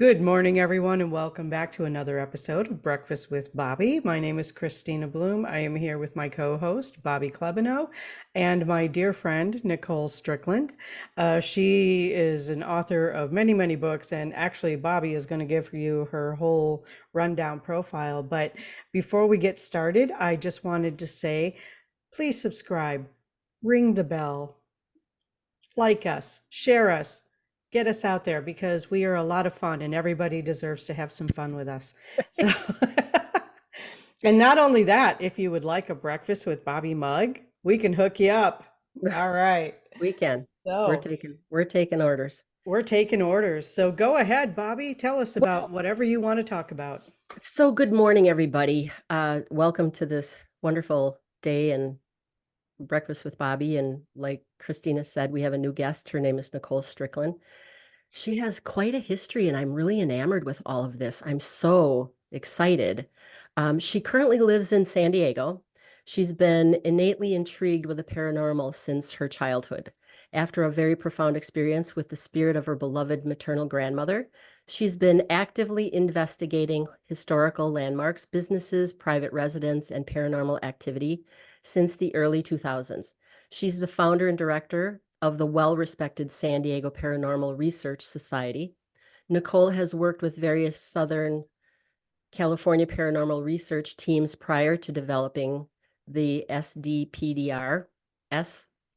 Good morning, everyone, and welcome back to another episode of Breakfast with Bobby. My name is Christina Bloom. I am here with my co-host, Bobby Klebano, and my dear friend, Nicole Strickland. She is an author of many, many books, and actually, Bobby is going to give you her whole rundown profile. But before we get started, I just wanted to say, please subscribe, ring the bell, like us, share us, get us out there because we are a lot of fun and everybody deserves to have some fun with us. So, and not only that, if you would like a breakfast with Bobby mug, we can hook you up. All right. We can. We're So, taking orders. we're taking orders. So go ahead, Bobby, tell us about Well, whatever you want to talk about. so good morning, everybody. Welcome to this wonderful day and breakfast with Bobby. And like Christina said, we have a new guest. Her name is Nicole Strickland. She has quite a history, and I'm really enamored with all of this. I'm so excited. She currently lives in San Diego. She's been innately intrigued with the paranormal since her childhood. After a very profound experience with the spirit of her beloved maternal grandmother, she's been actively investigating historical landmarks, businesses, private residence, and paranormal activity since the early 2000s. She's the founder and director of the well-respected San Diego Paranormal Research Society. Nicole has worked with various Southern California paranormal research teams prior to developing the SDPDR,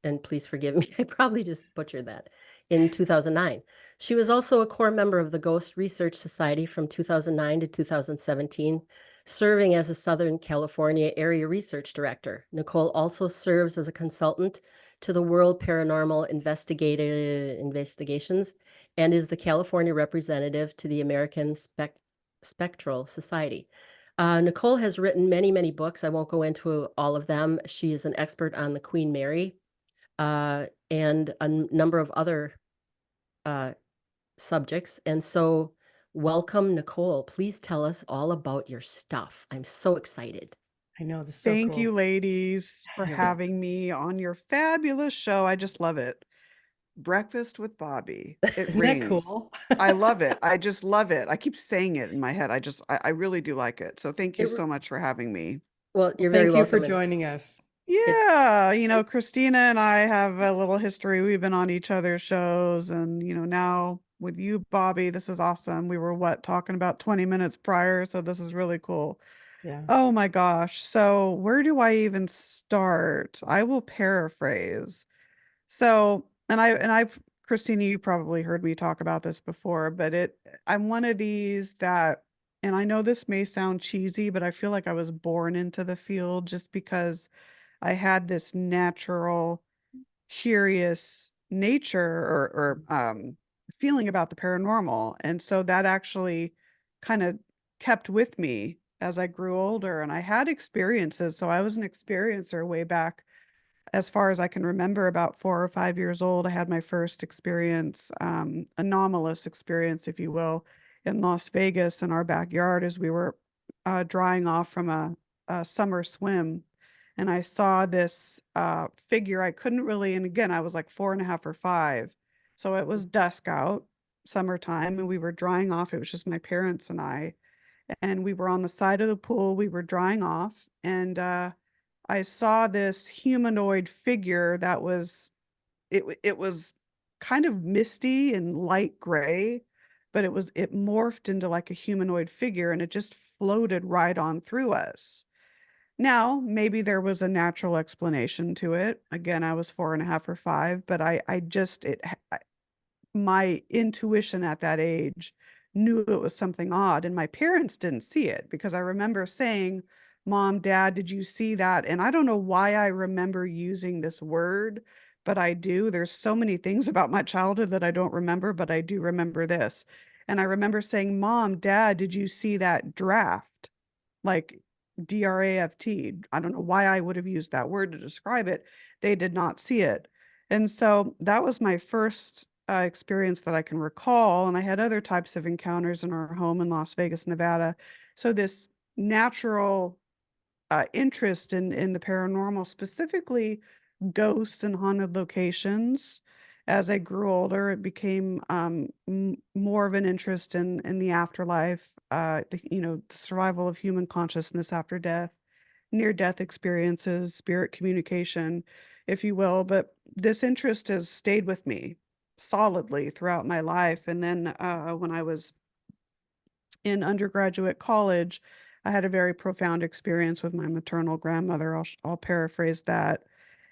and please forgive me, I probably just butchered that, in 2009. She was also a core member of the Ghost Research Society from 2009 to 2017, serving as a Southern California area research director. Nicole also serves as a consultant to the World Paranormal Investigations and is the California representative to the American Spectral Society. Nicole has written many, many books. I won't go into all of them. She is an expert on the Queen Mary and a number of other uh, subjects. And so, welcome, Nicole. Please tell us all about your stuff. I'm so excited. I know this is so Thank you, cool. ladies, for You're welcome. having me on your fabulous show. I just love it. Breakfast with Bobby. It Isn't that rings. cool? I love it. I just love it. I keep saying it in my head. I really do like it. So thank you It, so much for having me. well, Well, you're very thank you for welcome. And joining us. it, Yeah, it's Christina and I have a little history. We've been on each other's shows, and now with you, Bobby, this is awesome. We were talking about 20 minutes prior, so this is really cool. Yeah. Oh my gosh. So, where do I even start? I will paraphrase. So, Christina, you probably heard me talk about this before, but I'm one of these that, and I know this may sound cheesy, but I feel like I was born into the field just because I had this natural, curious nature or feeling about the paranormal. And so that actually kind of kept with me as I grew older. And I had experiences. So I was an experiencer way back as far as I can remember, about 4 or 5 years old. I had my first experience, anomalous experience, if you will, in Las Vegas in our backyard as we were drying off from a summer swim. And I saw this figure. I couldn't really, and again, I was like 4.5 or 5. So it was dusk out, summertime, and we were drying off. It was just my parents and I. And we were on the side of the pool. We were drying off. And I saw this humanoid figure that it was kind of misty and light gray, but it morphed into like a humanoid figure and it just floated right on through us. Now, maybe there was a natural explanation to it. Again, I was 4.5 or 5, but I just my intuition at that age knew it was something odd, and my parents didn't see it because I remember saying, "Mom, Dad, did you see that?" And I don't know why I remember using this word, but I do. There's so many things about my childhood that I don't remember, but I do remember this. And I remember saying, "Mom, Dad, did you see that draft?" Like DRAFT. I don't know why I would have used that word to describe it. They did not see it. And so that was my first experience that I can recall. And I had other types of encounters in our home in Las Vegas, Nevada. So this natural interest in the paranormal, specifically ghosts and haunted locations, as I grew older, it became more of an interest in the afterlife, the survival of human consciousness after death, near death experiences, spirit communication, if you will. But this interest has stayed with me solidly throughout my life. And then when I was in undergraduate college, I had a very profound experience with my maternal grandmother. I'll paraphrase that.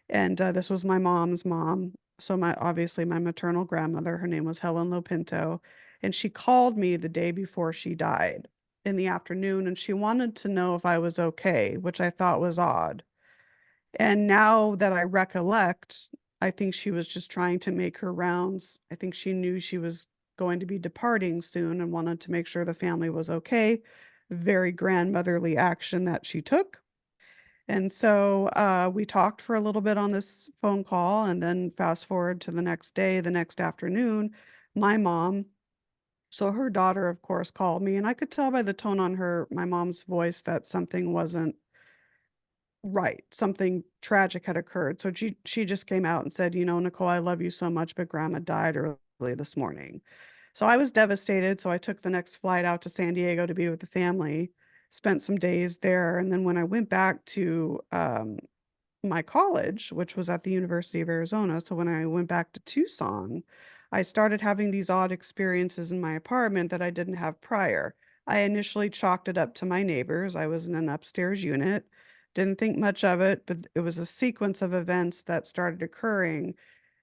And this was my mom's mom. So obviously my maternal grandmother, her name was Helen Lopinto, and she called me the day before she died in the afternoon, and she wanted to know if I was okay, which I thought was odd. And now that I recollect, I think she was just trying to make her rounds. I think she knew she was going to be departing soon and wanted to make sure the family was okay. Very grandmotherly action that she took. And so we talked for a little bit on this phone call, and then fast forward to the next day, the next afternoon, my mom, so her daughter, of course, called me, and I could tell by the tone on my mom's voice that something wasn't right. Something tragic had occurred. So she just came out and said, Nicole, I love you so much, but grandma died early this morning. So I was devastated. So I took the next flight out to San Diego to be with the family, spent some days there. And then when I went back to my college, which was at the University of Arizona, so when I went back to Tucson, I started having these odd experiences in my apartment that I didn't have prior. I initially chalked it up to my neighbors. I was in an upstairs unit, didn't think much of it, but it was a sequence of events that started occurring.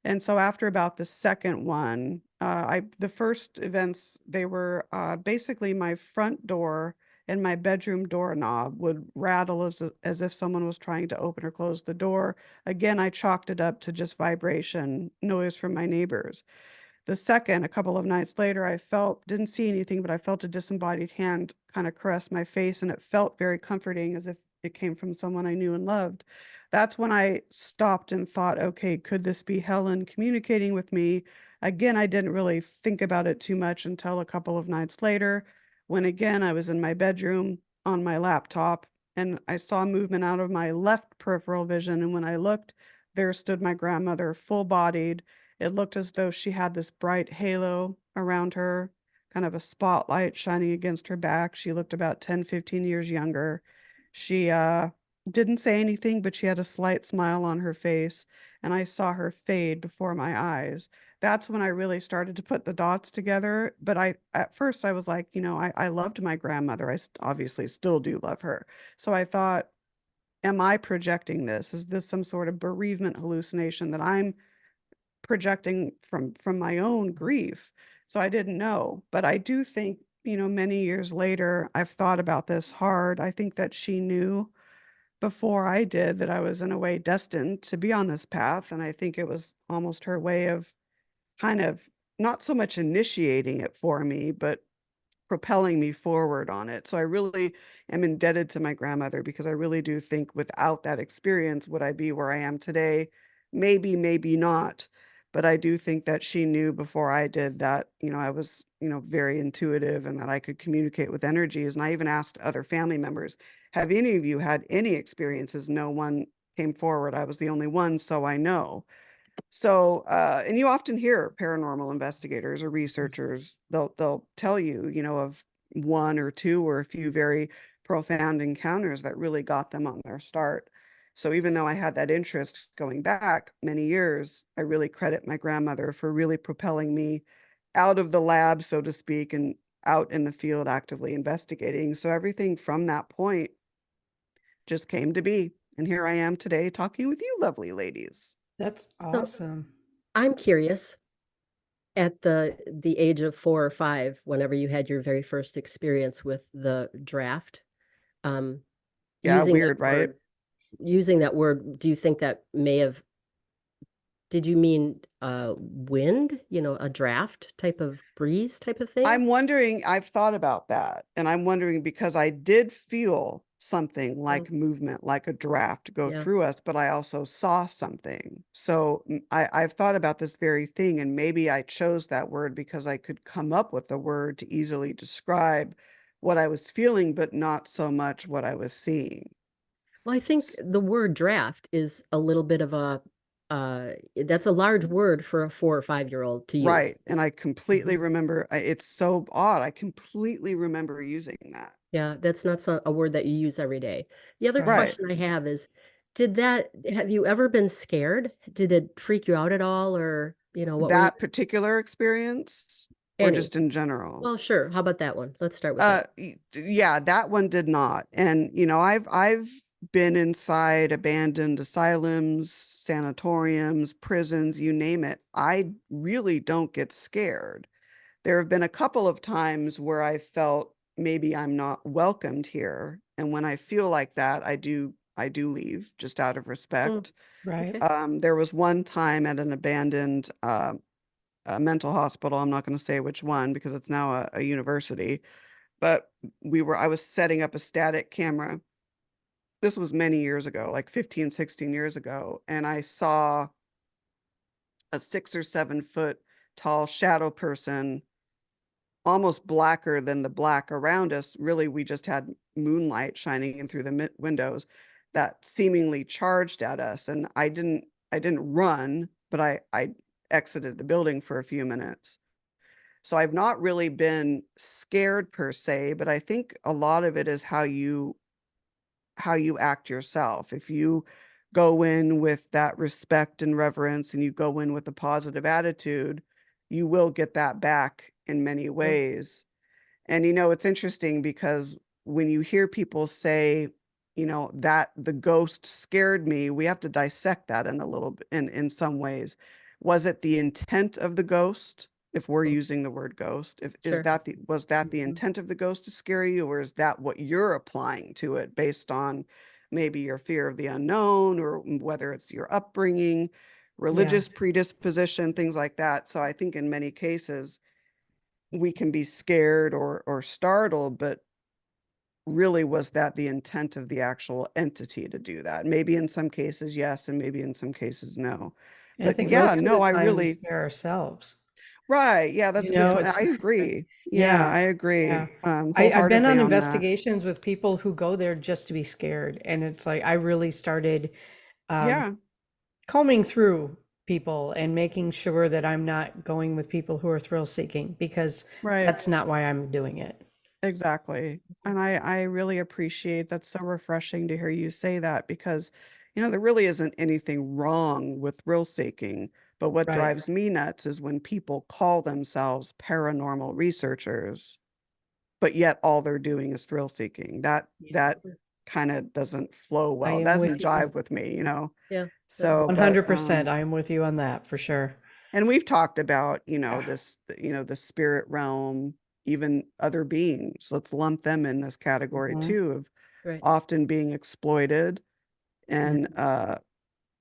And so after about the second one, the first events, they were basically my front door and my bedroom doorknob would rattle as if someone was trying to open or close the door. Again, I chalked it up to just vibration, noise from my neighbors. The second, a couple of nights later, didn't see anything, but I felt a disembodied hand kind of caress my face, and it felt very comforting as if it came from someone I knew and loved. That's when I stopped and thought, okay, could this be Helen communicating with me? Again, I didn't really think about it too much until a couple of nights later, when again I was in my bedroom on my laptop and I saw movement out of my left peripheral vision. And when I looked, there stood my grandmother, full bodied. It looked as though she had this bright halo around her, kind of a spotlight shining against her back. She looked about 10, 15 years younger. She didn't say anything, but she had a slight smile on her face, and I saw her fade before my eyes. That's when I really started to put the dots together. But at first, I was like, I loved my grandmother. Obviously still do love her. So I thought, am I projecting this? Is this some sort of bereavement hallucination that I'm projecting from my own grief? So I didn't know, but I do think, many years later, I've thought about this hard. I think that she knew before I did that I was in a way destined to be on this path, and I think it was almost her way of kind of not so much initiating it for me, but propelling me forward on it. So I really am indebted to my grandmother, because I really do think without that experience, would I be where I am today? Maybe, maybe not. But I do think that she knew before I did that, I was, very intuitive and that I could communicate with energies. And I even asked other family members, have any of you had any experiences? No one came forward. I was the only one, so I know. So, and you often hear paranormal investigators or researchers, they'll tell you, of one or two or a few very profound encounters that really got them on their start. So even though I had that interest going back many years, I really credit my grandmother for really propelling me out of the lab, so to speak, and out in the field actively investigating. So everything from that point just came to be. And here I am today talking with you lovely ladies. That's So awesome. I'm curious, at the age of 4 or 5, whenever you had your very first experience with the draft, um, Yeah, using that weird, right? word, do you think that may have, did you mean wind, a draft type of breeze type of thing? I'm wondering, I've thought about that, and I'm wondering because I did feel something Oh, like movement, like a draft go yeah. through us, but I also saw something. So I've thought about this very thing, and maybe I chose that word because I could come up with a word to easily describe what I was feeling, but not so much what I was seeing. Well, I think S- the word draft is a little bit of a That's a large word for a 4 or 5-year-old to use. Right. And I completely Mhm. remember, it's so odd. I completely remember using that. Yeah, that's not a word that you use every day. The other Right. Right. question I have is, have you ever been scared? Did it freak you out at all? Or, what were you, That particular experience or Annie? just in general? Well, sure. How about that one? Let's start with that. Yeah, that one did not. And I've been inside abandoned asylums, sanatoriums, prisons, you name it. I really don't get scared. There have been a couple of times where I felt maybe I'm not welcomed here. And when I feel like that, I do leave just out of Mm, respect. okay. Right. There was one time at an abandoned mental hospital. I'm not going to say which one because it's now a university, but I was setting up a static camera. This was many years ago, like 15, 16 years ago. And I saw a 6 or 7 foot tall shadow person, almost blacker than the black around us. Really, we just had moonlight shining in through the windows that seemingly charged at us. And I didn't run, but I exited the building for a few minutes. So I've not really been scared per se, but I think a lot of it is how you act yourself. If you go in with that respect and reverence and you go in with a positive attitude, you will get that back in many Mm, ways. And it's interesting because when you hear people say, that the ghost scared me, we have to dissect that in a little bit in some ways. Was it the intent of the ghost? If we're mm, using the word ghost, if is sure. that the was that the Mhm. intent of the ghost to scare you, or is that what you're applying to it based on maybe your fear of the unknown, or whether it's your upbringing, Yeah. religious predisposition, things like that. So I think in many cases we can be scared or startled, but really was that the intent of the actual entity to do that? Maybe in some cases, yes, and maybe in some cases, no. And I But think yeah, most of the no, I time we really, scare ourselves. right. Yeah, that's You a good know, point. it's I agree. Yeah, yeah, I yeah. agree I've been wholeheartedly on on that. investigations with people who go there just to be scared. And it's like I really started um, Yeah, combing through people and making sure that I'm not going with people who are thrill seeking because right. that's not why I'm doing it. Exactly. And I really appreciate that's so refreshing to hear you say that because, there really isn't anything wrong with thrill seeking. But what Right. drives me nuts is when people call themselves paranormal researchers, but yet all they're doing is thrill seeking. That Mhm. kind of doesn't flow I well. am Doesn't with you. jive with me. Yeah, So, that's, 100%. I am with you on that for sure. and we've talked about, Yeah. the spirit realm, even other beings. Let's lump them in this category Mhm. too of right. often being exploited Yeah. and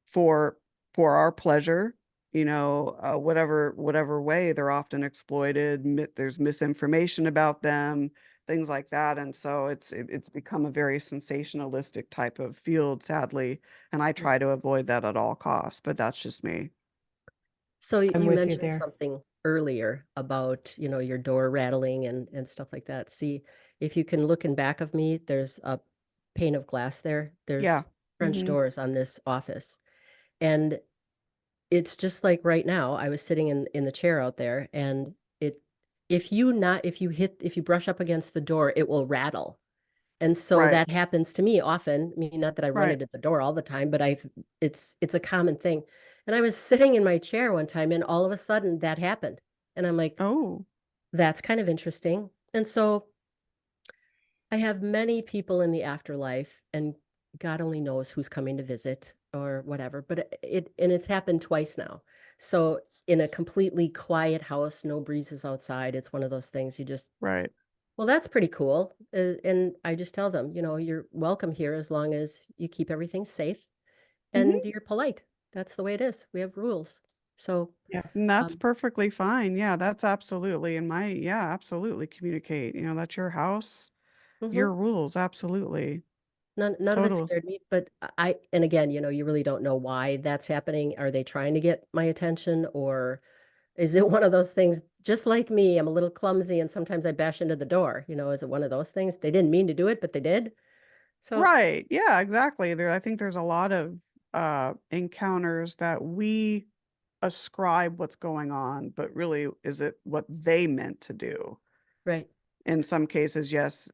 for our pleasure, whatever way they're often exploited. There's misinformation about them, things like that, and so it's become a very sensationalistic type of field, sadly, and I Mm. try to avoid that at all costs, but that's just me. So I'm you with you mentioned there. something earlier about, your door rattling and stuff like that. See, if you can look in back of me, there's a pane of glass there. There's Yeah. French Hmm. doors on this office. And it's just like right now, I was sitting in the chair out there and it if you brush up against the door, it will rattle. And so Right. that happens to me often. I mean, not that I run Right. into the door all the time, but it's a common thing. And I was sitting in my chair one time and all of a sudden that happened. And I'm like, Oh, that's kind of interesting. And so I have many people in the afterlife and God only knows who's coming to visit or whatever, but it's happened twice now. So in a completely quiet house, no breezes outside, it's one of those things you just, right. well, that's pretty cool. And I just tell them, you're welcome here as long as you keep everything safe Hmm. and you're polite. That's the way it is. We have rules. So, Yeah. And that's um, perfectly fine. Yeah, that's absolutely yeah, absolutely communicate. That's your house, mhm. your rules, absolutely. None of it Totally. scared me, but and again, you really don't know why that's happening. Are they trying to get my attention, or is it one of those things, just like me, I'm a little clumsy and sometimes I bash into the door, is it one of those things? They didn't mean to do it, but they did. So, Right. Yeah, exactly. I think there's a lot of encounters that we ascribe what's going on, but really, is it what they meant to do? Right. In some cases, yes,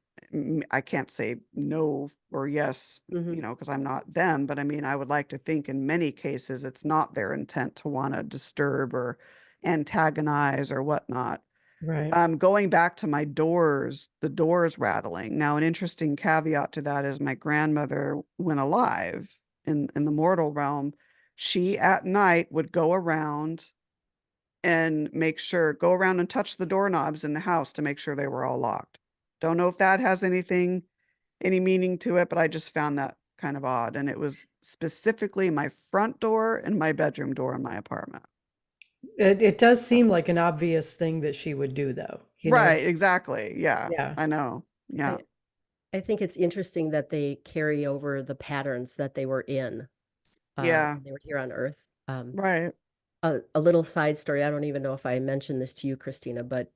I can't say no or yes, Hmm. because I'm not them, but I mean, I would like to think in many cases it's not their intent to want to disturb or antagonize or whatnot. Right. Going back to the doors rattling. Now, an interesting caveat to that is my grandmother, when alive in the mortal realm, she at night would go around and touch the doorknobs in the house to make sure they were all locked. Don't know if that has any meaning to it, but I just found that kind of odd. And it was specifically my front door and my bedroom door in my apartment. It does seem like an obvious thing that she would do, though, you know? Right, exactly. Yeah, Yeah. I know. Yeah. I, I think it's interesting that they carry over the patterns that they were in Yeah. when they were here on Earth. Right. A little side story. I don't even know if I mentioned this to you, Christina, but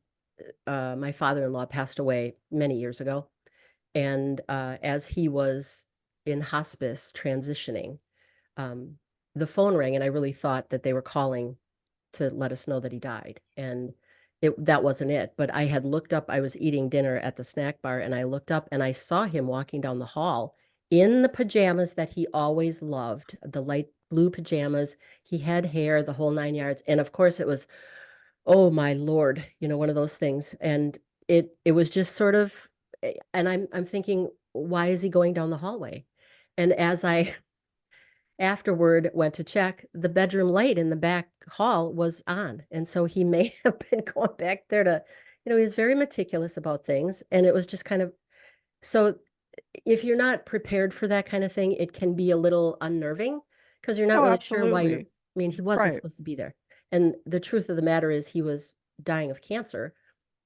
my father-in-law passed away many years ago. And as he was in hospice transitioning, um, the phone rang, and I really thought that they were calling to let us know that he died. And that wasn't it. But I had looked up, I was eating dinner at the snack bar, and I looked up and I saw him walking down the hall in the pajamas that he always loved, the light blue pajamas. He had hair, the whole 9 yards. And of course, it was, oh my Lord, one of those things. And it was just sort of, and I'm thinking, why is he going down the hallway? And as I afterward went to check, the bedroom light in the back hall was on. And so he may have been going back there to, he was very meticulous about things. And it was just kind of, so if you're not prepared for that kind of thing, it can be a little unnerving because you're not Oh, really sure why you're, absolutely. I mean, he wasn't Right. supposed to be there. And the truth of the matter is he was dying of cancer.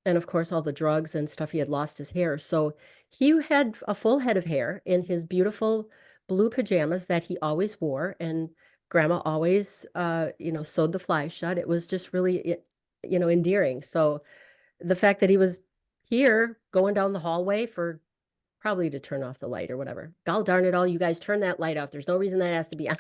And of course, all the drugs and stuff, he had lost his hair. So he had a full head of hair in his beautiful blue pajamas that he always wore. And grandma always, sewed the flies shut. It was just really, endearing. So the fact that he was here going down the hallway for probably to turn off the light or whatever. God darn it all, you guys turn that light off. There's no reason that has to be on.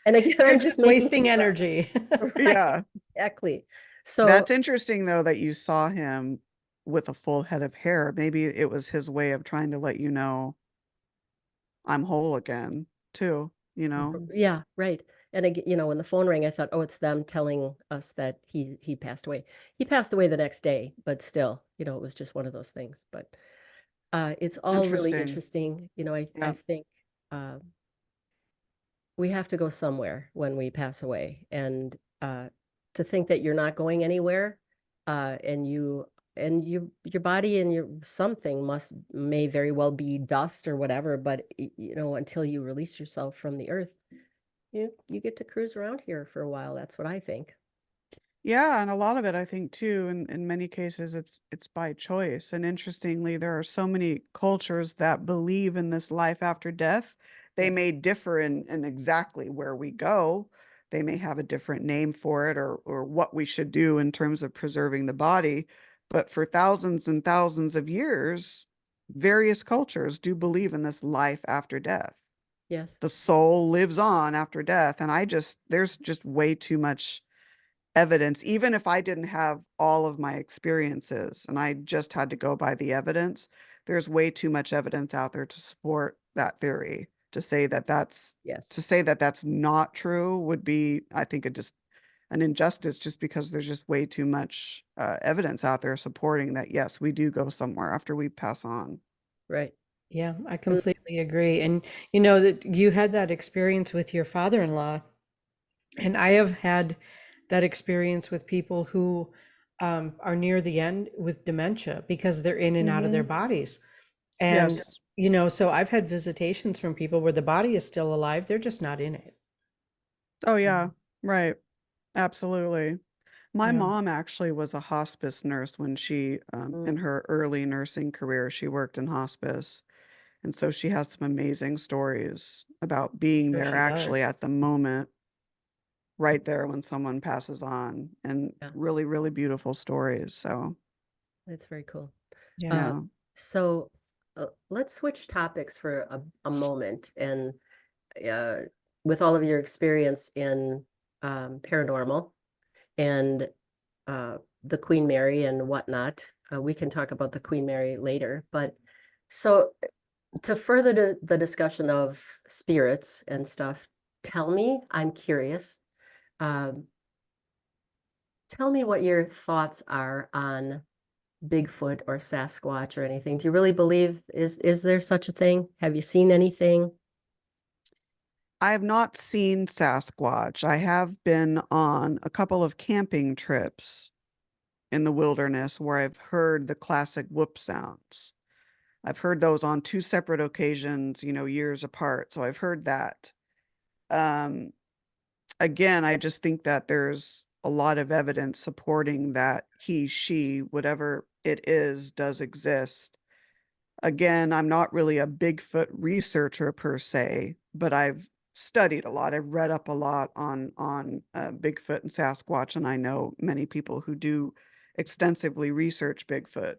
And again, You're I'm just just making wasting things up. energy. Right, Yeah. exactly. So That's interesting though that you saw him with a full head of hair. Maybe it was his way of trying to let you know I'm whole again, too, you know? yeah, right. And again, when the phone rang, I thought, oh, it's them telling us that he passed away. He passed away the next day, but still, it was just one of those things. But it's all really Interesting. interesting. I Yeah. think uh, we have to go somewhere when we pass away, and to think that you're not going anywhere, and your body and your something may very well be dust or whatever, but until you release yourself from the earth, you get to cruise around here for a while. That's what I think. Yeah, and a lot of it I think too, in many cases it's by choice. And interestingly, there are so many cultures that believe in this life after death. They Yes. may differ in exactly where we go. They may have a different name for it or what we should do in terms of preserving the body. But for thousands and thousands of years, various cultures do believe in this life after death. Yes. The soul lives on after death. And there's just way too much evidence, even if I didn't have all of my experiences and I just had to go by the evidence, there's way too much evidence out there to support that theory. Yes. To say that that's not true would be, I think, just an injustice, just because there's just way too much evidence out there supporting that. Yes, we do go somewhere after we pass on. Right. Yeah, I And completely agree. And you know that you had that experience with your father-in-law, and I have had that experience with people who are near the end with dementia because they're in and out of their Hmm. bodies. And, Yes. so I've had visitations from people where the body is still alive, they're just not in it. Oh, yeah. Right. Absolutely. My Yeah. mom actually was a hospice nurse when mm, in her early nursing career, she worked in hospice. And so she has some amazing stories about being Sure there she actually does. at the moment, right there when someone passes on, and yeah, really, really beautiful stories. So, that's very cool. Yeah. Uh, yeah. so let's switch topics for a moment. And uh, with all of your experience in paranormal and the Queen Mary and whatnot, we can talk about the Queen Mary later. But so to further the discussion of spirits and stuff, tell me, I'm curious, um, tell me what your thoughts are on Bigfoot or Sasquatch or anything. Do you really believe, is there such a thing? Have you seen anything? I have not seen Sasquatch. I have been on a couple of camping trips in the wilderness where I've heard the classic whoop sounds. I've heard those on two separate occasions, years apart. So I've heard that. Um, Again, I just think that there's a lot of evidence supporting that he, she, whatever it is, does exist. Again, I'm not really a Bigfoot researcher per se, but I've studied a lot. I've read up a lot on Bigfoot and Sasquatch, and I know many people who do extensively research Bigfoot.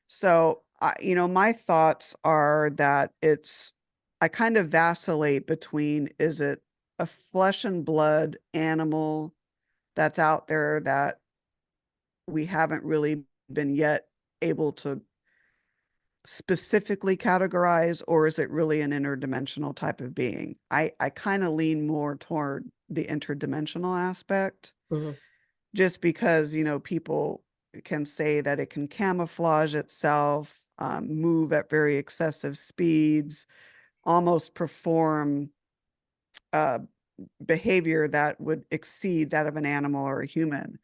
So, my thoughts are that I kind of vacillate between, is it a flesh and blood animal that's out there that we haven't really been yet able to specifically categorize, or is it really an interdimensional type of being? I kind of lean more toward the interdimensional aspect, Mhm. just because, people can say that it can camouflage itself, move at very excessive speeds, almost perform uh, behavior that would exceed that of an animal or a human.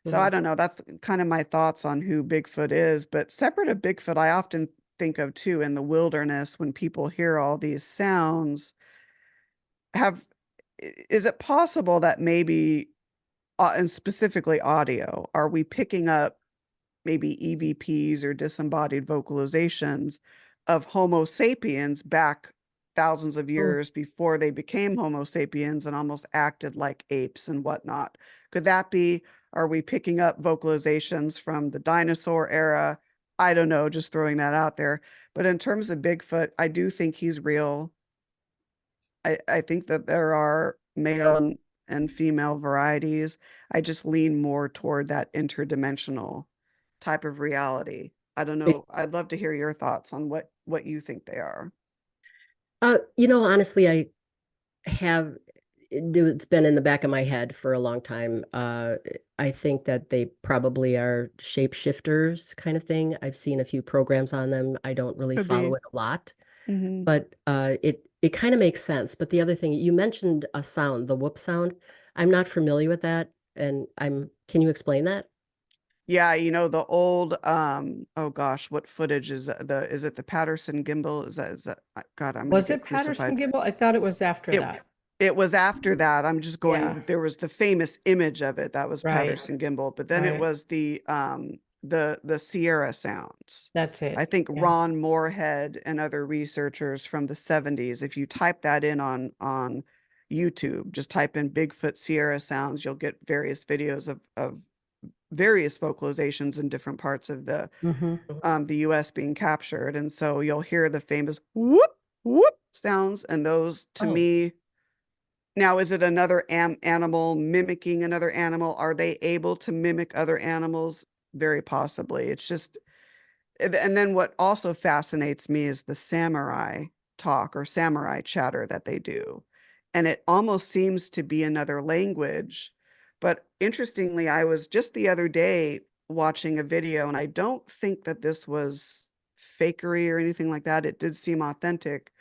So I Mhm. don't know. That's kind of my thoughts on who Bigfoot is. But separate of Bigfoot, I often think of too in the wilderness when people hear all these sounds. Have Is it possible that maybe, and specifically audio, are we picking up maybe EVPs or disembodied vocalizations of Homo sapiens back thousands of Mm. years before they became Homo sapiens and almost acted like apes and whatnot? Could that be? Are we picking up vocalizations from the dinosaur era? I don't know, just throwing that out there. But in terms of Bigfoot, I do think he's real. I think that there are male and female varieties. I just lean more toward that interdimensional type of reality. I don't know. I'd love to hear your thoughts on what you think they are. Honestly, I have it's been in the back of my head for a long time. I think that they probably are shapeshifters kind of thing. I've seen a few programs on them. I don't really Could follow be. it a lot, Hmm. but it kind of makes sense. But the other thing, you mentioned a sound, the whoop sound. I'm not familiar with that, and can you explain that? Yeah, the old oh gosh, what footage is it the Patterson gimbal? Is that God, I'm gonna Was get it Patterson crucified. Gimel? I thought it was after It that. it was after that. I'm just Yeah, going, there was the famous image of it that was right, Patterson gimbal, but then it right. was the Sierra sounds. That's I it. think Yeah. Ron Moorhead and other researchers from the 70s, if you type that in on YouTube, just type in Bigfoot Sierra sounds, you'll get various videos of various vocalizations in different parts of Hmm. the US being captured. And so you'll hear the famous whoop whoop sounds, and those to Oh, me, now, is it another animal mimicking another animal? Are they able to mimic other animals? Very possibly. It's just, and then what also fascinates me is the samurai talk or samurai chatter that they do. And it almost seems to be another language. But interestingly, I was just the other day watching a video, and I don't think that this was fakery or anything like that. It did seem authentic,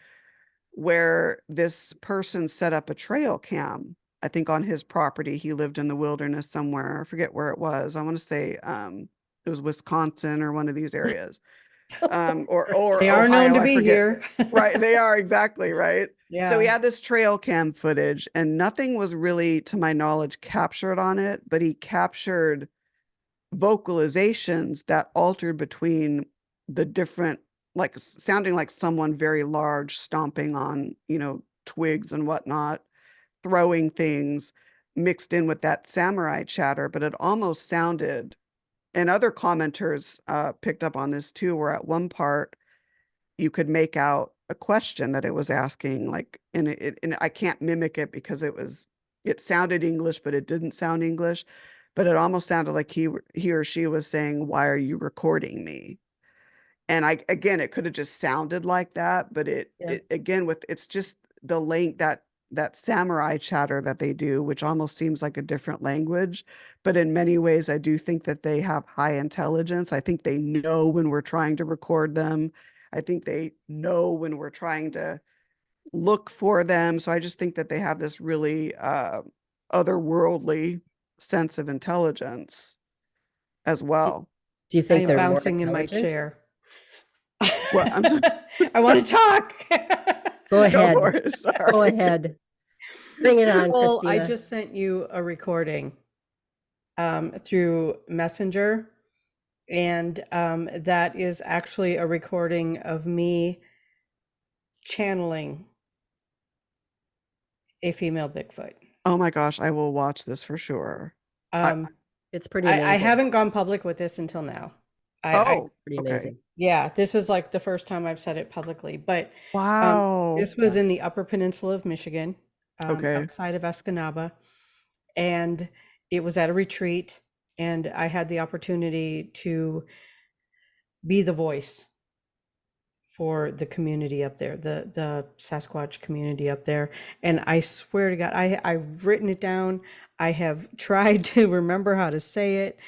where this person set up a trail cam. I think on his property. He lived in the wilderness somewhere. I forget where it was. I want to say it was Wisconsin or one of these areas. Or They are known Ohio, to I be forget. here. Right, they are exactly right. So he Yeah. had this trail cam footage, and nothing was really, to my knowledge, captured on it, but he captured vocalizations that altered between the different, like sounding like someone very large stomping on, twigs and whatnot, throwing things mixed in with that samurai chatter. But it almost sounded, and other commenters picked up on this too, where at one part you could make out a question that it was asking, like, and I can't mimic it because it sounded English, but it didn't sound English, but it almost sounded like he or she was saying, "Why are you recording me?" And again, it could have just sounded like that, but Yeah. it again, it's just the link that samurai chatter that they do, which almost seems like a different language. But in many ways, I do think that they have high intelligence. I think they know when we're trying to record them. I think they know when we're trying to look for them. So I just think that they have this really otherworldly sense of intelligence as well. Do you I think am they're more bouncing in my intelligent? chair. Well, I'm sorry. I want to talk. Go Go ahead. for it. Go Sorry. ahead. Bring it on, Well, I Christina. just sent you a recording through Messenger, and that is actually a recording of me channeling a female Bigfoot. Oh my gosh, I will watch this for sure. I, Um, It's pretty I amazing. haven't gone public with this until now. oh, Pretty okay. amazing. Yeah, this is like the first time I've said it publicly, but Wow. this was in the Upper Peninsula of Michigan, Okay. outside of Escanaba, and it was at a retreat, and I had the opportunity to be the voice for the community up there, the Sasquatch community up there. And I swear to God, I've written it down. I have tried to remember how to say it.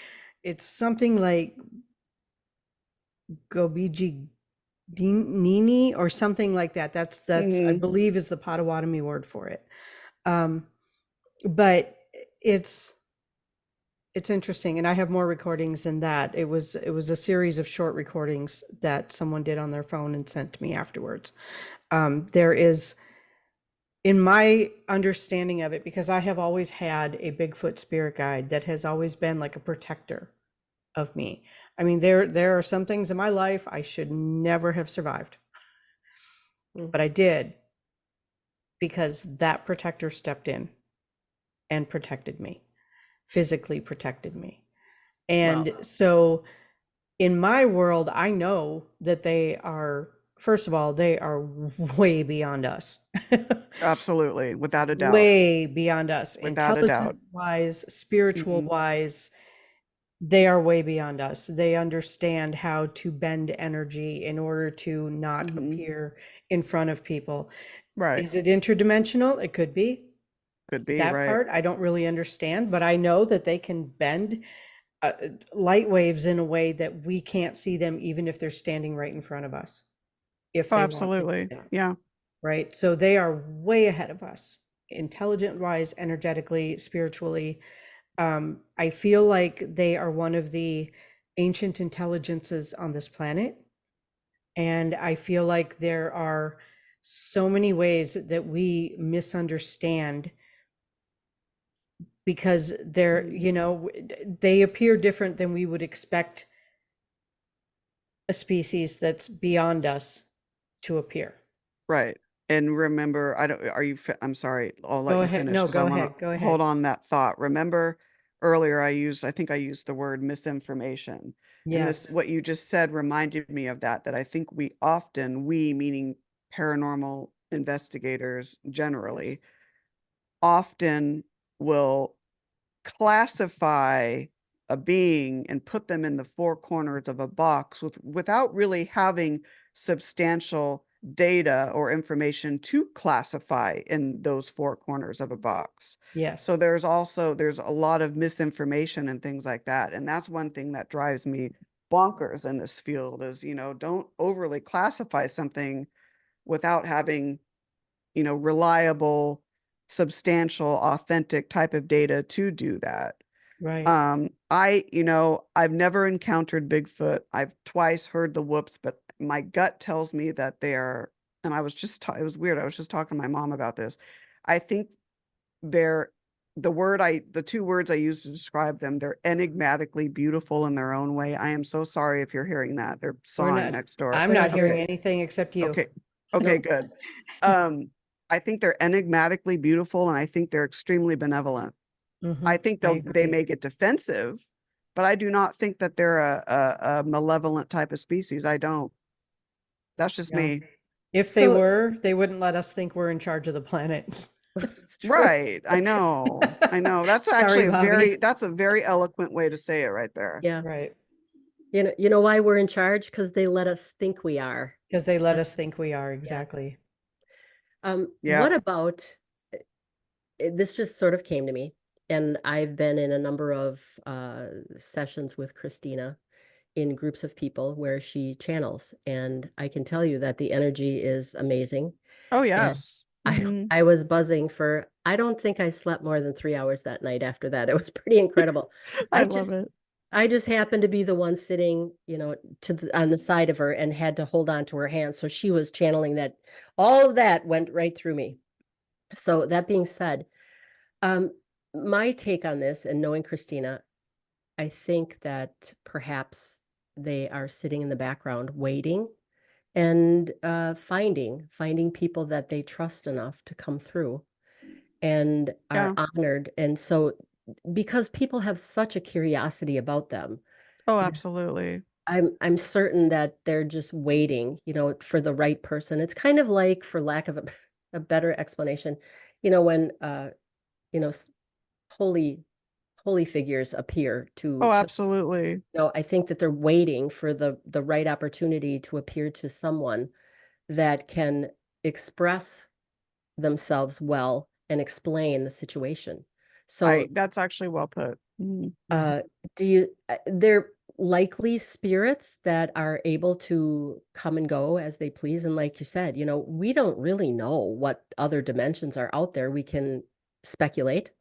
It's something like Gobiji Nini or something like that. That's I Mhm. believe is the Potawatomi word for it. Um, but it's it's interesting, and I have more recordings than that. It was a series of short recordings that someone did on their phone and sent to me afterwards. There is, in my understanding of it, because I have always had a Bigfoot spirit guide that has always been like a protector of me. I mean, there are some things in my life I should never have survived, Mm. but I did because that protector stepped in and protected me, physically protected me. Wow. And so in my world, I know that they are, first of all, they are way beyond us. Absolutely. Without a doubt. Way beyond us. Without a doubt. Intelligent wise, spiritual Mhm. wise, they are way beyond us. They understand how to bend energy in order to not Mhm. appear in front of people. Right. Is it interdimensional? It could be. Could be, That right. part I don't really understand, but I know that they can bend light waves in a way that we can't see them even if they're standing right in front of us, if Oh, they want to do absolutely. that, Yeah. right? So they are way ahead of us, intelligent wise, energetically, spiritually. I feel like they are one of the ancient intelligences on this planet. And I feel like there are so many ways that we misunderstand because they're, Mhm. they appear different than we would expect a species that's beyond us to appear. Right. And remember, I don't, I'm sorry, I'll let Go you ahead. finish No, because I go want ahead. Go to ahead. hold on that thought. Remember earlier, I think I used the word misinformation. And Yes. what you just said reminded me of that I think we meaning paranormal investigators generally, often will classify a being and put them in the four corners of a box without really having substantial data or information to classify in those four corners of a box. So Yes. there's a lot of misinformation and things like that. And that's one thing that drives me bonkers in this field is, don't overly classify something without having, reliable, substantial, authentic type of data to do that. Right. I've never encountered Bigfoot. I've twice heard the whoops, but my gut tells me that they're, and it was weird. I was just talking to my mom about this. I think they're, the two words I use to describe them, they're enigmatically beautiful in their own way. I am so sorry if you're hearing that. They're We're sawing not, next door. I'm We're not not hearing hearing. Okay. anything except you. Okay. Okay, Nope. good. I think they're enigmatically beautiful and I think they're extremely benevolent. I think I they agree. may get defensive, but I do not think that they're a malevolent type of species. I don't. That's just Yeah. me. If they So were, they wouldn't let us think we're in charge of the planet. it's true. Right. I know. I know. That's Sorry, actually Bobby. that's a very eloquent way to say it right there. Yeah. Right. You know why we're in charge? Because they let us think we are. Because they let That- us think we are, yeah. exactly. Yeah. What about this just sort of came to me, and I've been in a number of sessions with Christina in groups of people where she channels, and I can tell you that the energy is amazing. Oh, And yes. Hmm. I was buzzing for, I don't think I slept more than 3 hours that night after that. It was pretty incredible. I I love just it. I just happened to be the one sitting, on the side of her and had to hold on to her hand. So she was channeling that. All of that went right through me. So that being said, um, my take on this and knowing Christina, I think that perhaps they are sitting in the background waiting and finding people that they trust enough to come through and are Yeah. honored. And so because people have such a curiosity about them, Oh, absolutely. I'm certain that they're just waiting, for the right person. It's kind of like, for lack of a better explanation, when you know s- holy holy figures appear to Oh, children. absolutely. I think that they're waiting for the right opportunity to appear to someone that can express themselves well and explain the situation. So That's actually well put. Mhm. Uh, they're likely spirits that are able to come and go as they please. And like you said, we don't really know what other dimensions are out there. We can speculate,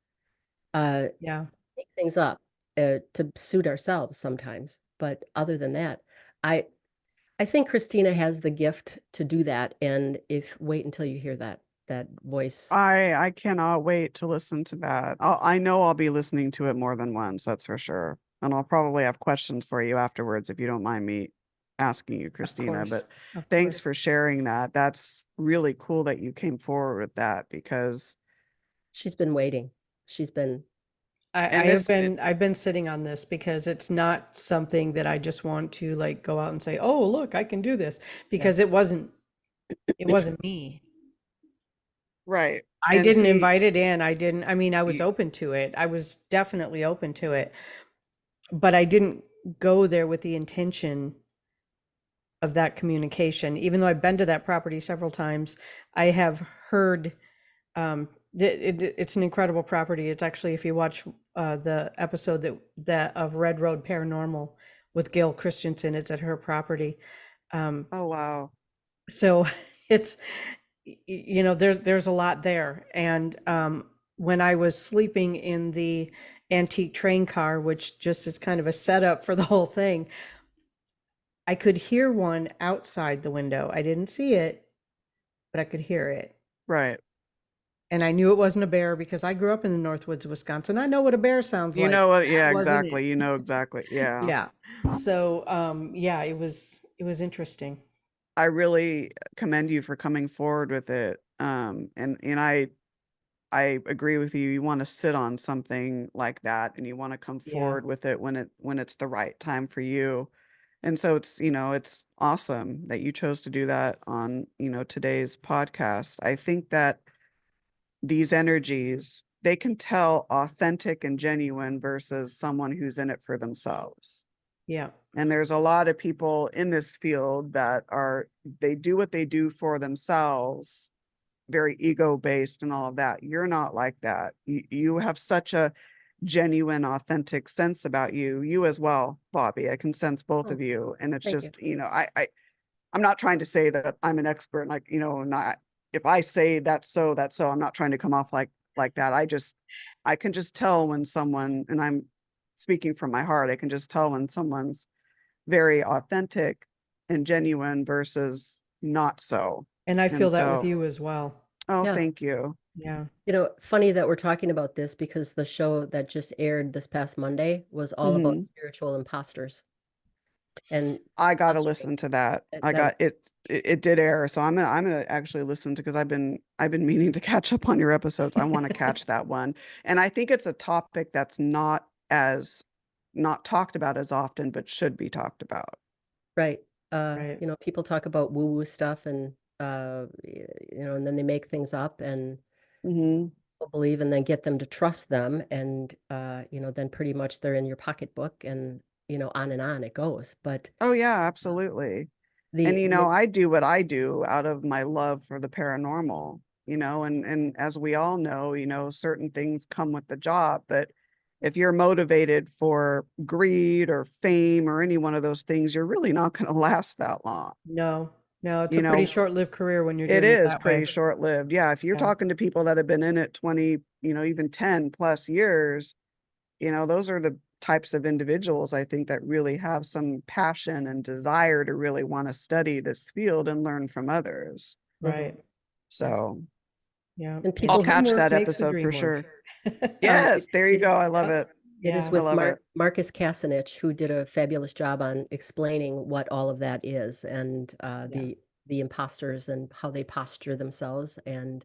Yeah. make things up, to suit ourselves sometimes. But other than that, I I think Christina has the gift to do that. And if wait until you hear that voice. I cannot wait to listen to that. I know I'll be listening to it more than once, that's for sure. And I'll probably have questions for you afterwards if you don't mind me asking you, Of Christina. course. But Of thanks course. for sharing that. That's really cool that you came forward with that because, She's been waiting. She's been I and have this, I've been sitting on this because it's not something that I just want to like go out and say, "Oh, look, I can do this," Yeah. because it wasn't me. right. I And didn't see, invite it in. I mean, I was you, open to it. I was definitely open to it, but I didn't go there with the intention of that communication. Even though I've been to that property several times, I have heard it's an incredible property. It's actually, if you watch the episode that of Red Road Paranormal with Gail Christensen, it's at her property. Um, oh, wow. so it's there's a lot there. And when I was sleeping in the antique train car, which just is kind of a setup for the whole thing, I could hear one outside the window. I didn't see it, but I could hear it. Right. And I knew it wasn't a bear because I grew up in the Northwoods, Wisconsin. I know what a bear sounds You like. know what? That Yeah, wasn't it. exactly. You know exactly. Yeah. Yeah. So, yeah, it was interesting. I really commend you for coming forward with it. And I agree with you. You want to sit on something like that and you want to come Yeah. forward with it when it's the right time for you. And so it's awesome that you chose to do that on, today's podcast. I think that these energies, they can tell authentic and genuine versus someone who's in it for themselves. Yeah. And there's a lot of people in this field that they do what they do for themselves, very ego based and all of that. You're not like that. You have such a genuine, authentic sense about you as well, Bobby. I can sense both Oh, of you. And it's thank you. just, I'm not trying to say that I'm an expert, like, not, if I say that's so, I'm not trying to come off like that. I can just tell when someone, and I'm speaking from my heart, I can just tell when someone's very authentic and genuine versus not so. And I And feel that with so, you as well. oh, Yeah. thank you. Yeah. Funny that we're talking about this because the show that just aired this past Monday was all about Hmm. spiritual imposters and I got to posturing. listen to that. I That got was it. It did air, so I'm gonna actually listen to because I've been meaning to catch up on your episodes. I want to catch that one, and I think it's a topic that's not talked about as often, but should be talked about. right. Right. People talk about woo-woo stuff and and then they make things up and Hmm. people believe and then get them to trust them and then pretty much they're in your pocketbook and on and on it goes. But Oh yeah, absolutely. And the, you know, the I do what I do out of my love for the paranormal, and as we all know, certain things come with the job, but if you're motivated for greed or fame or any one of those things, you're really not going to last that long. No, no, it's a You pretty know, short-lived career when you're it doing it is that way. pretty short-lived. Yeah, if you're Yeah. talking to people that have been in it 20, even 10 plus years, those are the types of individuals I think that really have some passion and desire to really want to study this field and learn from others. Mhm. Right. So Yeah. And And I'll people who catch teamwork that makes the episode for dream work. sure. Yes, there you it go. is I love Yep. it. it is Yeah. I with love it. Marcus Casanich, who did a fabulous job on explaining what all of that is and Yeah. the imposters and how they posture themselves and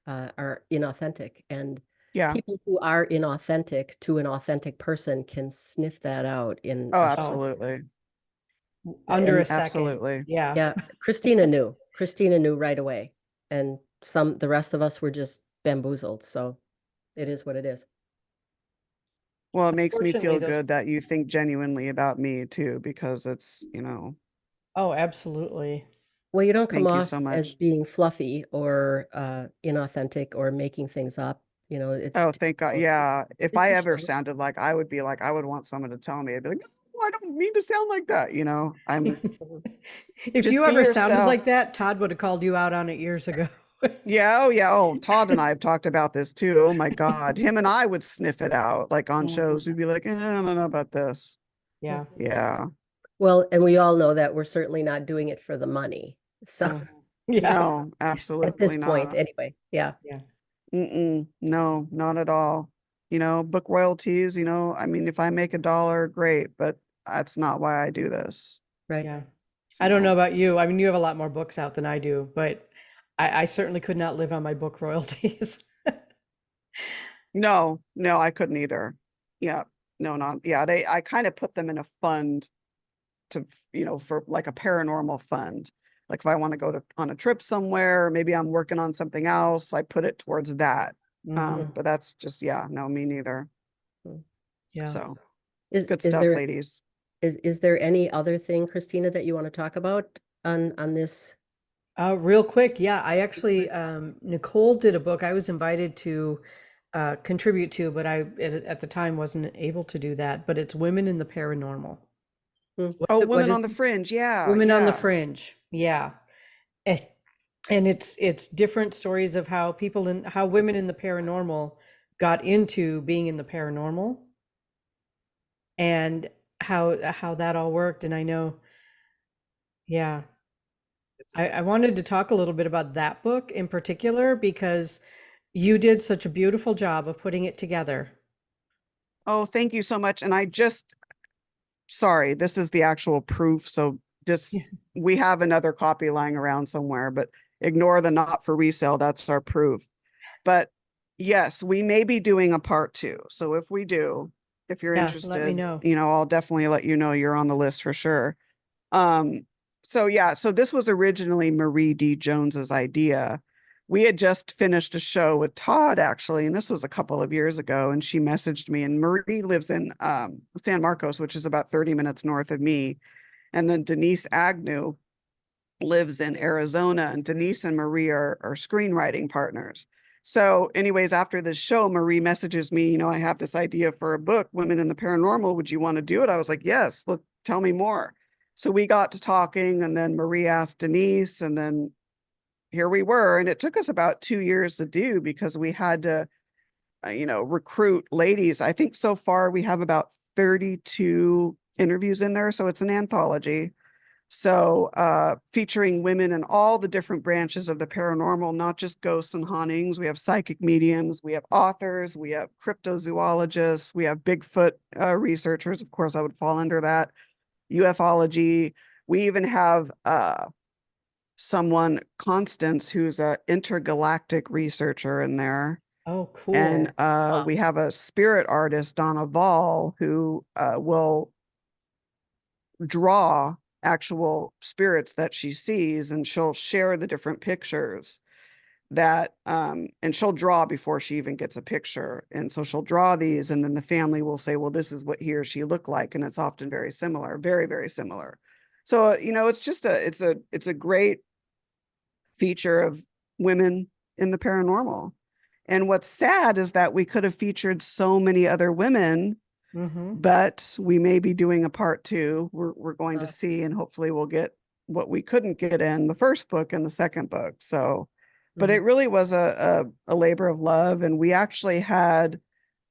are inauthentic. And Yeah. people who are inauthentic to an authentic person can sniff that out in Oh, a Oh, absolutely. under a and second. Absolutely. Yeah. yeah, Christina knew right away. And the rest of us were just bamboozled. So it is what it is. Well, it makes me Unfortunately, feel those. good that you think genuinely about me too, because Oh, absolutely. Well, you don't come thank you so off as much. being fluffy or inauthentic or making things up. It's Oh, thank God. well, Yeah. If it I just ever shows. sounded like I would be like, I would want someone to tell me. I'd be like, "No, I don't mean to sound like that. I'm If just you be ever sounded yourself. like that, Todd would have called you out on it years ago. Yeah. Oh, yeah. Oh, Todd and I have talked about this too. Oh my God. Him and I would sniff it out like on Mhm. shows. We'd be like, I don't know about this. Yeah. Yeah. Well, and we all know that we're certainly not doing it for the money. So Mm. Yeah. No, at this absolutely point, not. anyway, yeah. Yeah. Mm-mm. No, not at all. Book royalties, I mean, if I make $1, great, but that's not why I do this. Right. Yeah. I don't know So about you. I mean, you have a lot more books out than I do, but I certainly could not live on my book royalties. no, no, I couldn't either. Yeah. No, not yeah. I kind of put them in a fund to, for like a paranormal fund. Like if I want to go on a trip somewhere, maybe I'm working on something else, I put it towards that. Hmm. But that's just, yeah, no, me neither. Mm. Yeah. So Is good is stuff, there ladies. is there any other thing, Christina, that you want to talk about on this? Real quick, yeah, I actually, Nicole did a book I was invited to contribute to, but at the time wasn't able to do that. But it's Women in the Paranormal. Hmm. What Oh, is it? What Women on is the it? Fringe. Yeah, Women on the yeah. Fringe? Yeah. Eh, And it's different stories of how women in the paranormal got into being in the paranormal and how that all worked. And I know, yeah, I wanted to talk a little bit about that book in particular because you did such a beautiful job of putting it together. Oh, thank you so much. And sorry, this is the actual proof. So Yeah. just, we have another copy lying around somewhere, but ignore the not for resale. That's our proof. But yes, we may be doing a part two. So if we do, if you're Yeah, let me interested, know. I'll definitely let you know you're on the list for sure. Um, so yeah, so this was originally Marie D. Jones's idea. We had just finished a show with Todd actually, and this was a couple of years ago, and she messaged me, and Marie lives in San Marcos, which is about 30 minutes north of me. And then Denise Agnew lives in Arizona, and Denise and Marie are screenwriting partners. So, anyways, after this show, Marie messages me, I have this idea for a book, Women in the Paranormal. Would you want to do it? I was like, yes, look, tell me more. So we got to talking, and then Marie asked Denise, and then here we were. And it took us about 2 years to do because we had to, recruit ladies. I think so far we have about 32 interviews in there. So it's an anthology. So featuring women in all the different branches of the paranormal, not just ghosts and hauntings. We have psychic mediums, we have authors, we have cryptozoologists, we have Bigfoot researchers. Of course, I would fall under that. UFology. We even have someone, Constance, who's an intergalactic researcher in there. Oh, And cool. we have a spirit artist, Donna Vall, who will draw actual spirits that she sees, and she'll share the different pictures that and she'll draw before she even gets a picture. And so she'll draw these, and then the family will say, well, this is what he or she looked like, and it's often very similar, very, very similar. So it's just it's a great feature of women in the paranormal. And what's sad is that we could have featured so many other women, Mm-hmm. but we may be doing a part two. We're going to Uh, see, and hopefully we'll get what we couldn't get in the first book and the second book. So, but mhm. it really was a labor of love. And we actually had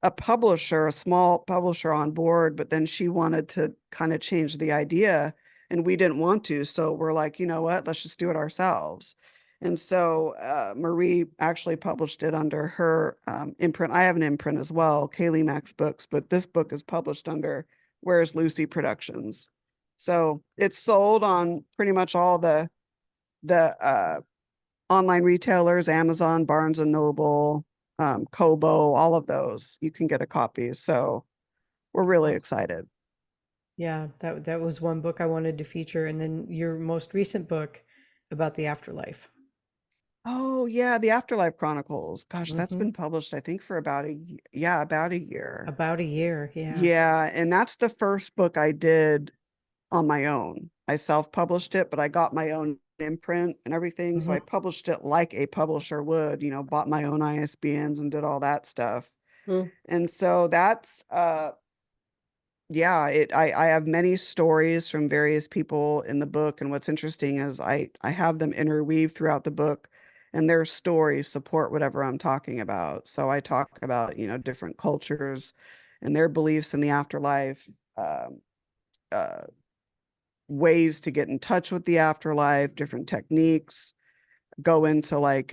a publisher, a small publisher on board, but then she wanted to kind of change the idea, and we didn't want to. So we're like, you know what, let's just do it ourselves. And so Marie actually published it under her imprint. I have an imprint as well, Kaylee Max Books, but this book is published under Where's Lucy Productions. So it's sold on pretty much all the online retailers, Amazon, Barnes and Noble, Kobo, all of those. You can get a copy. So we're really Awesome. excited. Yeah, that was one book I wanted to feature, and then your most recent book about the afterlife. Oh yeah, the Afterlife Chronicles. Gosh, that's Mm-hmm. been published, I think, for about a year. About a year, yeah. Yeah, and that's the first book I did on my own. I self-published it, but I got my own imprint and everything. So Mm-hmm. I published it like a publisher would, bought my own ISBNs and did all that stuff. Mm, And so that's yeah, I have many stories from various people in the book, and what's interesting is I have them interweave throughout the book, and their stories support whatever I'm talking about. So I talk about, different cultures and their beliefs in the afterlife, uh, ways to get in touch with the afterlife, different techniques, go into like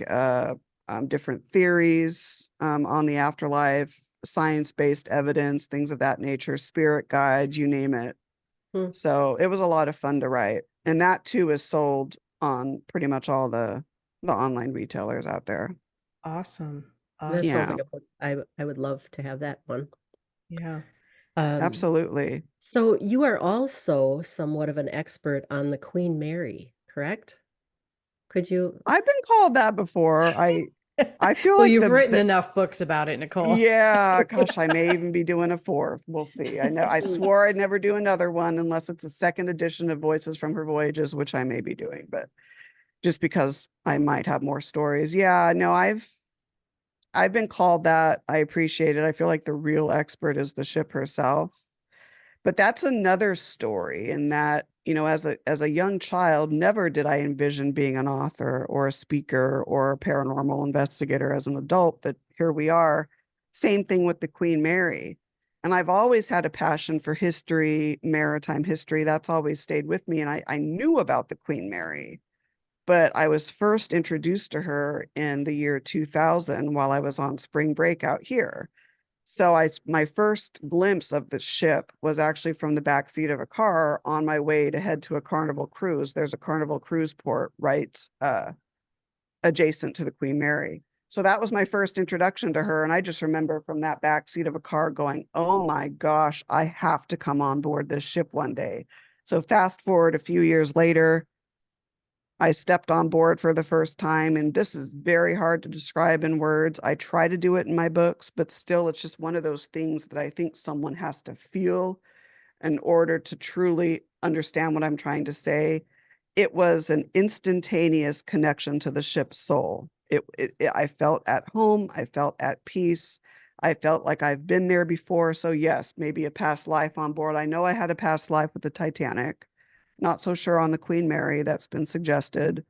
different theories on the afterlife, science-based evidence, things of that nature, spirit guides, you name it. mm. So it was a lot of fun to write. And that too is sold on pretty much all the online retailers out there. Awesome. This sounds Awesome. Yeah, like a book. I would love to have that one. Yeah. Um, absolutely. so you are also somewhat of an expert on the Queen Mary, correct? Could you? I've been called that before. I feel Well, like you've written the enough books about it, Nicole. yeah, gosh, I may even be doing a fourth. We'll see. I know I Mm, swore I'd never do another one unless it's a second edition of Voices from Her Voyages, which I may be doing, but just because I might have more stories. Yeah, no, I've been called that. I appreciate it. I feel like the real expert is the ship herself. But that's another story in that, as a young child, never did I envision being an author or a speaker or a paranormal investigator as an adult, but here we are. Same thing with the Queen Mary. And I've always had a passion for history, maritime history. That's always stayed with me. And I knew about the Queen Mary, but I was first introduced to her in the year 2000 while I was on spring break out here. So my first glimpse of the ship was actually from the back seat of a car on my way to head to a Carnival cruise. There's a Carnival cruise port right adjacent to the Queen Mary. So that was my first introduction to her. And I just remember from that back seat of a car going, oh my gosh, I have to come on board this ship one day. So fast forward a few years later, I stepped on board for the first time, and this is very hard to describe in words. I try to do it in my books, but still, it's just one of those things that I think someone has to feel in order to truly understand what I'm trying to say. It was an instantaneous connection to the ship's soul. I felt at home. I felt at peace. I felt like I've been there before. So yes, maybe a past life on board. I know I had a past life with the Titanic. Not so sure on the Queen Mary. That's been suggested.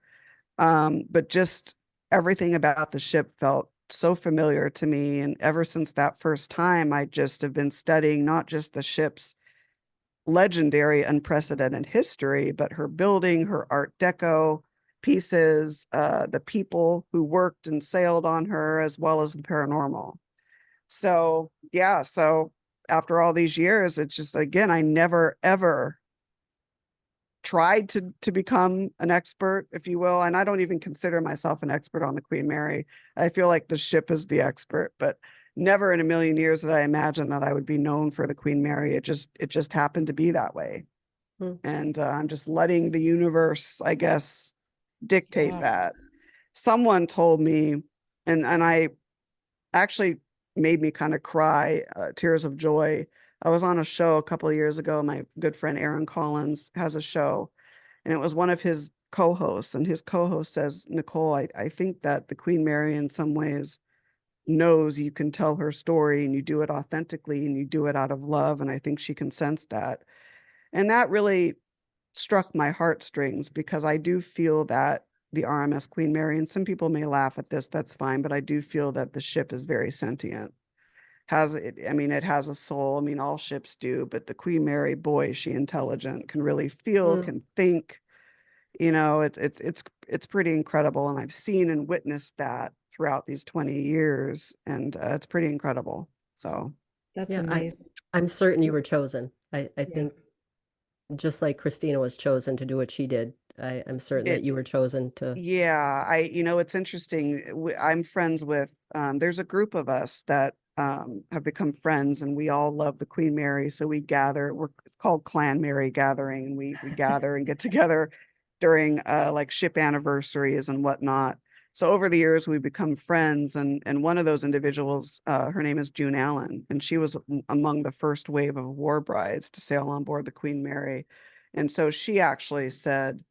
But just everything about the ship felt so familiar to me. And ever since that first time, I just have been studying not just the ship's legendary, unprecedented history, but her building, her Art Deco pieces, the people who worked and sailed on her, as well as the paranormal. So, yeah. So after all these years, it's just, again, I never, ever tried to become an expert, if you will. And I don't even consider myself an expert on the Queen Mary. I feel like the ship is the expert, but never in a million years did I imagine that I would be known for the Queen Mary. It just happened to be that way. Mm. And I'm just letting the universe, I guess, dictate Yeah. that. Someone told me, and I actually made me kind of cry, tears of joy. I was on a show a couple of years ago. My good friend Aaron Collins has a show, and it was one of his co-hosts, and his co-host says, Nicole, I think that the Queen Mary in some ways knows you can tell her story and you do it authentically and you do it out of love. And I think she can sense that. And that really struck my heartstrings because I do feel that the RMS Queen Mary, and some people may laugh at this, that's fine, but I do feel that the ship is very sentient. Has it, I mean, it has a soul. I mean, all ships do, but the Queen Mary, boy, is she intelligent, can really feel, Mm. can think. You know, it's pretty incredible. And I've seen and witnessed that throughout these 20 years, and it's pretty incredible. So, That's Yeah, amazing. I'm certain you were chosen. I Yeah. think just like Christina was chosen to do what she did, I'm certain that it you were chosen to. Yeah, it's interesting. I'm friends with, there's a group of us that have become friends, and we all love the Queen Mary. So we gather, it's called Clan Mary Gathering, and we gather and get together during like ship anniversaries and whatnot. So over the years, we've become friends, and one of those individuals, her name is June Allen, and she was among the first wave of war brides to sail on board the Queen Mary. And so she actually said,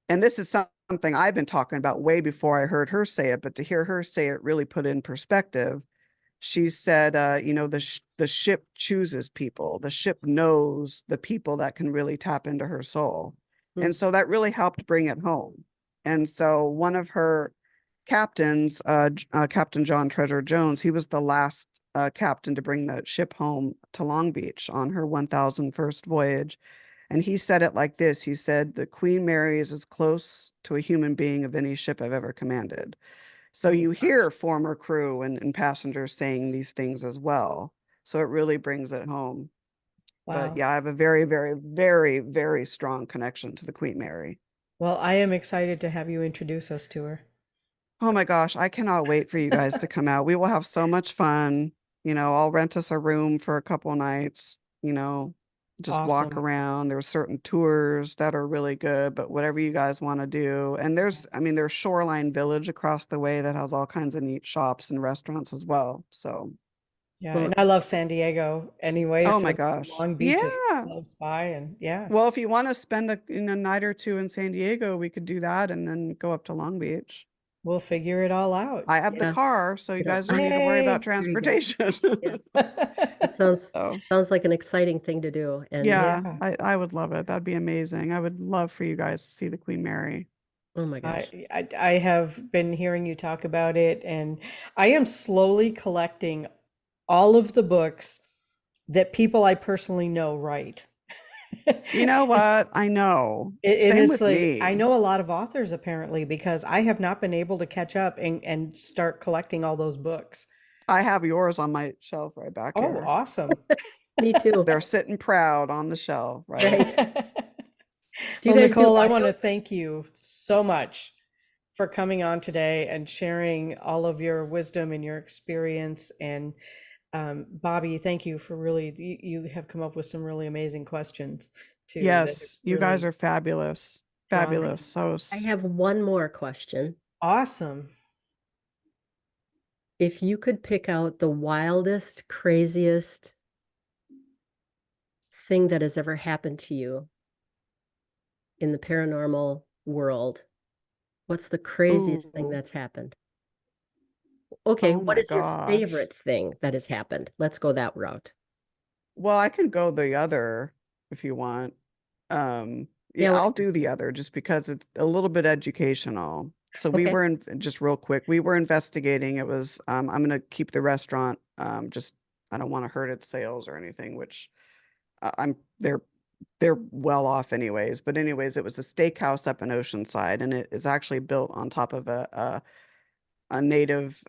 and this is something I've been talking about way before I heard her say it, but to hear her say it really put in perspective. She said, the ship chooses people. The ship knows the people that can really tap into her soul. Mm. And so that really helped bring it home. And so one of her captains, Captain John Treasure Jones, he was the last captain to bring the ship home to Long Beach on her 1001st voyage. And he said it like this. He said, the Queen Mary is as close to a human being of any ship I've ever commanded. So Oh my you gosh. hear former crew and passengers saying these things as well. So it really brings it home. But Wow. yeah, I have a very, very, very, very strong connection to the Queen Mary. Well, I am excited to have you introduce us to her. Oh my gosh, I cannot wait for you guys to come out. We will have so much fun. I'll rent us a room for a couple nights, just walk Awesome. around. There's certain tours that are really good, but whatever you guys want to do. And there's Shoreline Village across the way that has all kinds of neat shops and restaurants as well. So, Yeah, and Well, I love San Diego anyway, oh so my it's gosh. Long Beach is Yeah. close by, and yeah, Well, if you want to spend a night or two in San Diego, we could do that and then go up to Long Beach. we'll figure it all out. I have the yeah, car, so you guys don't need to worry about Yay! there you go. transportation. Yes, it sounds So, sounds like an exciting thing to do. And yeah, Yeah. I would love it. That'd be amazing. I would love for you guys to see the Queen Mary. oh my gosh. I have been hearing you talk about it, and I am slowly collecting all of the books that people I personally know write. You know what? I know. And Same it's with like I me. know a lot of authors apparently because I have not been able to catch up and start collecting all those books. I have yours on my shelf right back Oh, here. awesome. Me too. They're sitting proud on the shelf, right? Right. Do you Well, guys do Nicole, I want audio? to thank you so much for coming on today and sharing all of your wisdom and your experience. And Bobby, thank you for really, you have come up with some really amazing questions too that have Yes, you guys really are fabulous. drawn me. Fabulous. So, I have one more question. Awesome. If you could pick out the wildest, craziest thing that has ever happened to you in the paranormal world, what's the craziest thing ooh, that's happened? Okay, oh what my is your gosh. favorite thing that has happened? Let's go that route. Well, I can go the other if you want. Yeah, Yeah, what I'll do you do the think? other just because it's a little bit educational. So we Okay. were in just real quick, we were investigating. It was I'm gonna keep the restaurant just I don't want to hurt its sales or anything, which I'm they're well off anyways. But anyways, it was a steakhouse up in Oceanside, and it is actually built on top of a native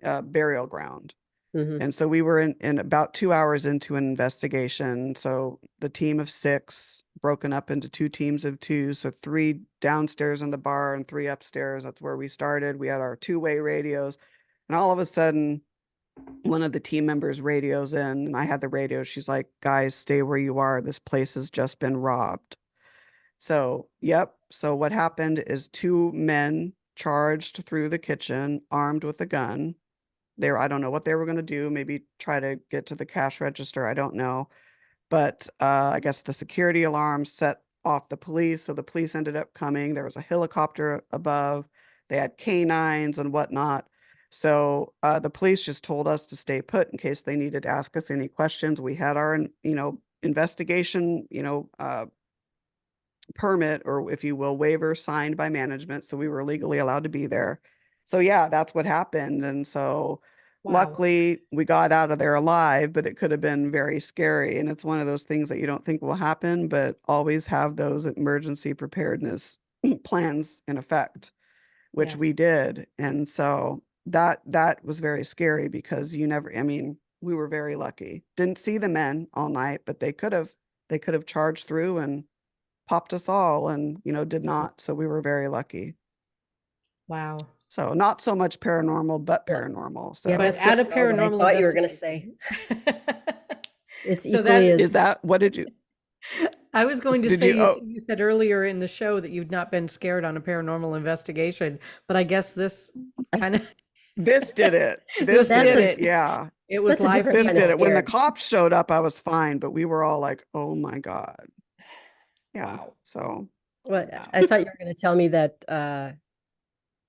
burial ground. Mm-hmm. And so we were in about 2 hours into an investigation. So the team of six broken up into two teams of two. So three downstairs in the bar and three upstairs. That's where we started. We had our two-way radios. And all of a sudden, one of the team members radios in, and I had the radio. She's like, guys, stay where you are. This place has just been robbed. So, yep. So what happened is two men charged through the kitchen armed with a gun. I don't know what they were going to do, maybe try to get to the cash register. I don't know. But I guess the security alarm set off the police. So the police ended up coming. There was a helicopter above. They had canines and whatnot. So the police just told us to stay put in case they needed to ask us any questions. We had our, investigation, permit, or if you will, waiver signed by management. So we were legally allowed to be there. So yeah, that's what happened. And so Wow. luckily we got out of there alive, but it could have been very scary. And it's one of those things that you don't think will happen, but always have those emergency preparedness plans in effect, which we Yes. did. And so that was very scary because we were very lucky. Didn't see the men all night, but they could have charged through and popped us all and, did not. So we were very lucky. Wow. So not so much paranormal, but Well, paranormal. So Yeah, But that's at a not at all what I paranormal thought you were going to say. It's So equally that is that, what did you, I was going to did say, you, oh, you said earlier in the show that you'd not been scared on a paranormal investigation, but I guess this kind of this did it. This This did did it. it. Yeah. It was That's a live different This kind of did it. When the scared. cops showed up, I was fine, but we were all like, oh my God. Yeah. Wow. So Well, Wow. I thought you were going to tell me that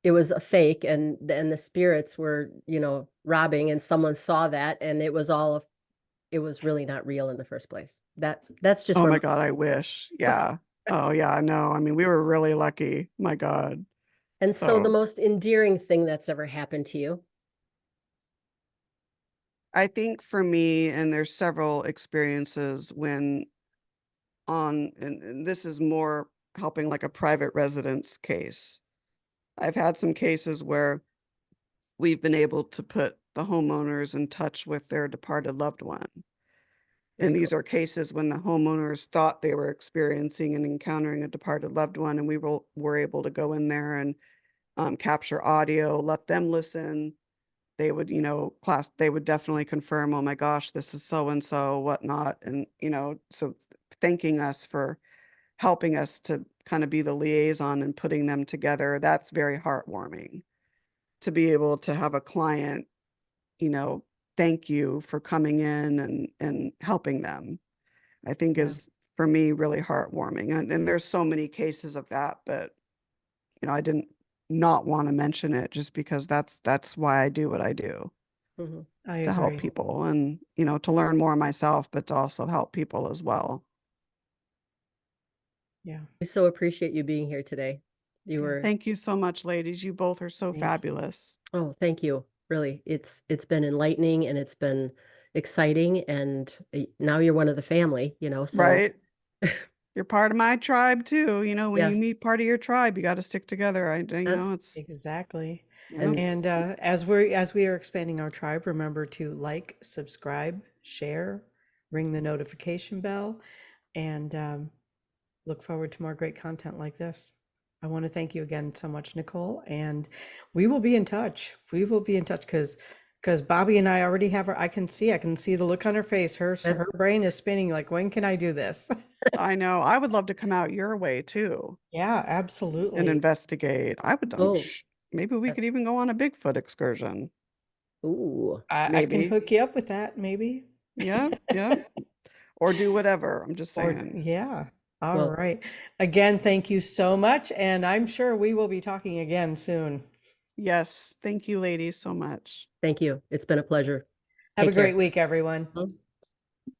it was a fake and the spirits were, robbing, and someone saw that and it was really not real in the first place. That's just oh where my God, I wish. Yeah. Oh yeah, no. I mean, we were really lucky. My God. And so the So most endearing thing that's ever happened to you. I think for me, and there's several experiences when and this is more helping like a private residence case. I've had some cases where we've been able to put the homeowners in touch with their departed loved one. Very And these cool. are cases when the homeowners thought they were experiencing and encountering a departed loved one, and were able to go in there and capture audio, let them listen. They would, they would definitely confirm, oh my gosh, this is so and so, whatnot. And, so thanking us for helping us to kind of be the liaison and putting them together. That's very heartwarming to be able to have a client, you know, thank you for coming in and helping them. I think Yeah. is for me really heartwarming. And there's so many cases of that, but I didn't not want to mention it just because that's why I do what I do, Mhm. I to help agree. people and, to learn more myself, but to also help people as well. Yeah. We so appreciate you being here today. You Yeah. were, Thank you so much, ladies. You both are so Thank you. fabulous. oh, thank you. Really, it's been enlightening and it's been exciting, and now you're one of the family, so Right? You're part of my tribe too. When you yes. meet part of your tribe, you got to stick together. That's It's, Exactly. yeah. and And as we are expanding our tribe, remember to like, subscribe, share, ring the notification bell, and look forward to more great content like this. I want to thank you again so much, Nicole, and we will be in touch. We will be in touch because Bobby and I already have her. I can see the look on her face. Her brain is spinning like, when can I do this? I know. I would love to come out your way too Yeah, and absolutely. investigate. oh, Maybe we could that's even go on a Bigfoot excursion. ooh. I can Maybe. hook you up with that, maybe. Yeah, yeah. Or do whatever. I'm just Or saying. yeah. All Well, right. Again, thank you so much, and I'm sure we will be talking again soon. Yes. Thank you, ladies, so much. thank you. It's been a pleasure. Have a Take great care. week, everyone. Mhm.